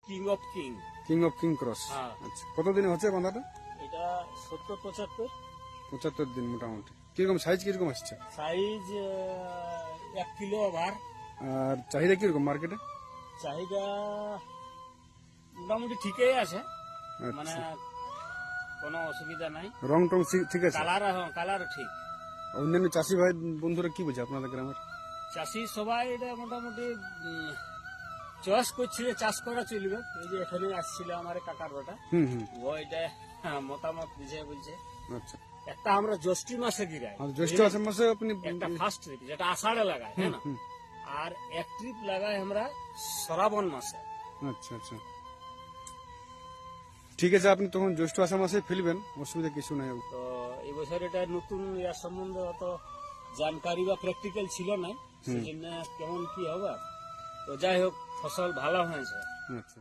King of king. King of king cross. হ্যাঁ। আচ্ছা, কতদিনে হচ্ছে বাঁধাটা? এটা 70-75 75 দিন মোটামুটি। কিরকম সাইজ কিরকম আসছে? Size 1 kilo over. আর চাহিদা কিরকম মার্কেটে? চাহিদা মোটামুটি ঠিকই আছে, মানে আচ্ছা, কোনো অসুবিধা নাই। রং টং ঠিক আছে? কালার ঠিক। অন্যান্য চাষি ভাই বন্ধুরা কি বলছে আপনাদের গ্রামের? চাষি সবাই এটা মোটামুটি চয়েস করছিল, চাষ করা চলবে। এই যে এখানে আসছিল আমার কাকার বেটা, হুম। ও এটা মতামত দিছে, বলছে আচ্ছা, একটা আমরা জ্যৈষ্ঠ মাসে গিরাই, আর জ্যৈষ্ঠ আষাঢ় মাসে আপনি একটা ফার্স্ট ট্রিপ যেটা আষাঢ়ে লাগায়, হ্যাঁ না, হুম। আর এক ট্রিপ লাগাই আমরা শ্রাবণ মাসে। আচ্ছা আচ্ছা, ঠিক আছে। আপনি তখন জ্যৈষ্ঠ আষাঢ় মাসে ফেলবেন, অসুবিধা কিছু নাই। তো এই বছর এটা নতুন ইয়ার সম্বন্ধে অত জানকারি বা প্র্যাকটিক্যাল ছিল না, সেই জন্য কেমন কি হবে। তো যাই হোক, ফসল ভালো হয়েছে। আচ্ছা।